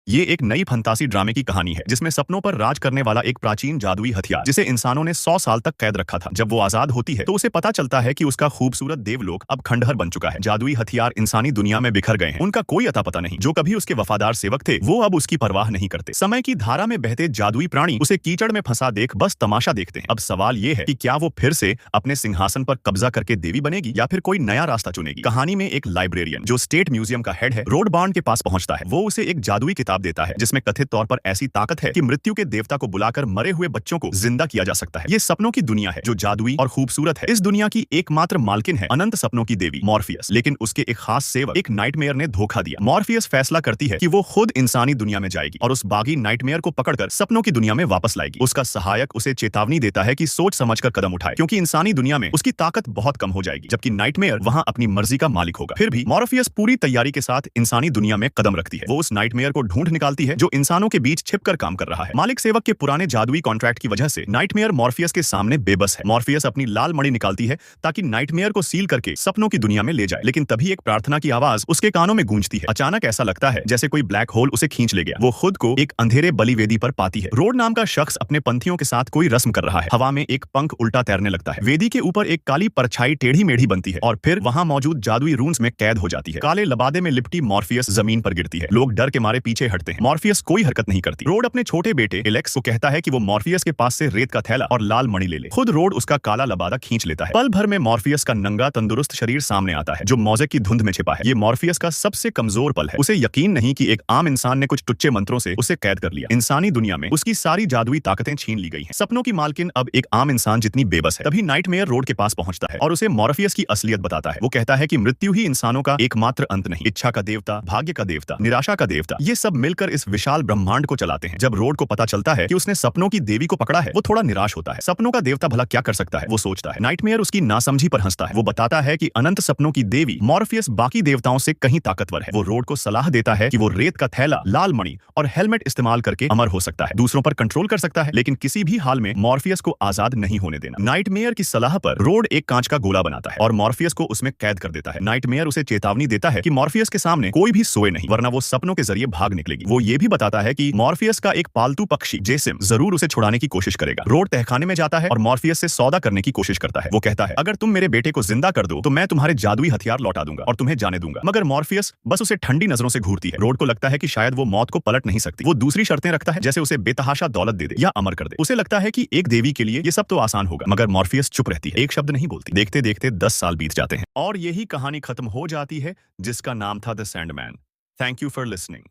ये एक नई फंतासी ड्रामे की कहानी है जिसमें सपनों पर राज करने वाला एक प्राचीन जादुई हथियार जिसे इंसानों ने 100 साल तक कैद रखा था। जब वो आजाद होती है तो उसे पता चलता है कि उसका खूबसूरत देवलोक अब खंडहर बन चुका है। जादुई हथियार इंसानी दुनिया में बिखर गए हैं। उनका कोई अता पता नहीं। जो कभी उसके वफादार सेवक थे वो अब उसकी परवाह नहीं करते। समय की धारा में बहते जादुई प्राणी उसे कीचड़ में फंसा देख बस तमाशा देखते हैं। अब सवाल ये है कि क्या वो फिर से अपने सिंहासन पर कब्जा करके देवी बनेगी या फिर कोई नया रास्ता चुनेगी। कहानी में एक लाइब्रेरियन जो स्टेट म्यूजियम का हेड है रोड बार्न के पास पहुंचता है। वो उसे एक जादुई किताब देता है जिसमें कथित तौर पर ऐसी ताकत है कि मृत्यु के देवता को बुलाकर मरे हुए बच्चों को जिंदा किया जा सकता है। ये सपनों की दुनिया है जो जादुई और खूबसूरत है। इस दुनिया की एकमात्र मालकिन है अनंत सपनों की देवी मॉर्फियस। लेकिन उसके एक खास सेवक एक नाइटमेयर ने धोखा दिया। मॉर्फियस फैसला करती है कि वो खुद इंसानी दुनिया में जाएगी और उस बागी नाइटमेयर को पकड़कर सपनों की दुनिया में वापस लाएगी। उसका सहायक उसे चेतावनी देता है कि सोच समझकर कदम उठाए क्योंकि इंसानी दुनिया में उसकी ताकत बहुत कम हो जाएगी जबकि नाइटमेयर वहां अपनी मर्जी का मालिक होगा। फिर भी मॉर्फियस पूरी तैयारी के साथ इंसानी दुनिया में कदम रखती है। वो उस नाइटमेयर को ढूंढ निकालती है जो इंसानों के बीच छिपकर काम कर रहा है। मालिक सेवक के पुराने जादुई कॉन्ट्रैक्ट की वजह से नाइटमेयर मॉर्फियस के सामने बेबस है। मॉर्फियस अपनी लाल मणि निकालती है ताकि नाइटमेयर को सील करके सपनों की दुनिया में ले जाए। लेकिन तभी एक प्रार्थना की आवाज उसके कानों में गूंजती है। अचानक ऐसा लगता है जैसे कोई ब्लैक होल उसे खींच ले गया। वो खुद को एक अंधेरे बलिवेदी पर पाती है। रोड नाम का शख्स अपने पंथियों के साथ कोई रस्म कर रहा है। हवा में एक पंख उल्टा तैरने लगता है। वेदी के ऊपर एक काली परछाई टेढ़ी मेढ़ी बनती है और फिर वहां मौजूद जादुई रून्स में कैद हो जाती है। काले लबादे में लिपटी मॉर्फियस जमीन पर गिरती है। लोग डर के मारे पीछे हटते हैं। मॉर्फियस कोई हरकत नहीं करती। रोड अपने छोटे बेटे एलेक्स को कहता है कि वो मॉर्फियस के पास से रेत का थैला और लाल मणि ले ले। खुद रोड उसका काला लबादा खींच लेता है। पल भर में मॉर्फियस का नंगा तंदुरुस्त शरीर सामने आता है जो मोज़ेक की धुंध में छिपा है। ये मॉर्फियस का सबसे कमजोर पल है। उसे यकीन नहीं कि एक आम इंसान ने कुछ टुच्चे मंत्रों से उसे कैद कर लिया। इंसानी दुनिया में उसकी सारी जादुई ताकतें छीन ली गई हैं। सपनों की मालकिन अब एक आम इंसान जितनी बेबस है। तभी नाइटमेयर रोड के पास पहुंचता है और उसे मॉर्फियस की असलियत बताता है। वो कहता है कि मृत्यु ही इंसानों का एकमात्र अंत नहीं। इच्छा का देवता, भाग्य का देवता, निराशा का देवता, ये सब मिलकर इस विशाल ब्रह्मांड को चलाते हैं। जब रोड को पता चलता है कि उसने सपनों की देवी को पकड़ा है वो थोड़ा निराश होता है। सपनों का देवता भला क्या कर सकता है वो सोचता है। नाइटमेयर उसकी नासमझी पर हंसता है। वो बताता है कि अनंत सपनों की देवी मॉर्फियस बाकी देवताओं से कहीं ताकतवर है। वो रोड को सलाह देता है कि वो रेत का थैला, लाल मणि और हेलमेट इस्तेमाल करके अमर हो सकता है, दूसरों पर कंट्रोल कर सकता है, लेकिन किसी भी हाल में मॉर्फियस को आजाद नहीं होने देना। नाइटमेयर की सलाह पर रोड एक कांच का गोला बनाता है और मॉर्फियस को उसमें कैद कर देता है। नाइटमेयर उसे चेतावनी देता है कि मॉर्फियस के सामने कोई भी सोए नहीं वरना वो सपनों के जरिए भाग निकलेगी। वो ये भी बताता है कि मॉर्फियस का एक पालतू पक्षी जेसिम जरूर उसे छुड़ाने की कोशिश करेगा। रोड तहखाने में जाता है और मॉर्फियस से सौदा करने की कोशिश करता है। वो कहता है अगर तुम मेरे बेटे को जिंदा कर दो तो मैं तुम्हारे जादुई हथियार लौटा दूंगा और तुम्हें जाने दूंगा। मगर मॉर्फियस बस उसे ठंडी नजरों से घूरती है। रोड को लगता है कि शायद वो मौत को पलट नहीं सकती। वो दूसरी शर्तें रखता है जैसे उसे बेतहाशा दौलत दे दे या अमर कर दे। उसे लगता है कि एक देवी के लिए ये सब तो आसान होगा। मगर मॉर्फियस चुप रहती है, एक शब्द नहीं बोलती। देखते देखते 10 साल बीत जाते हैं और यही कहानी खत्म हो जाती है जिसका नाम था the Sandman. Thank you for listening.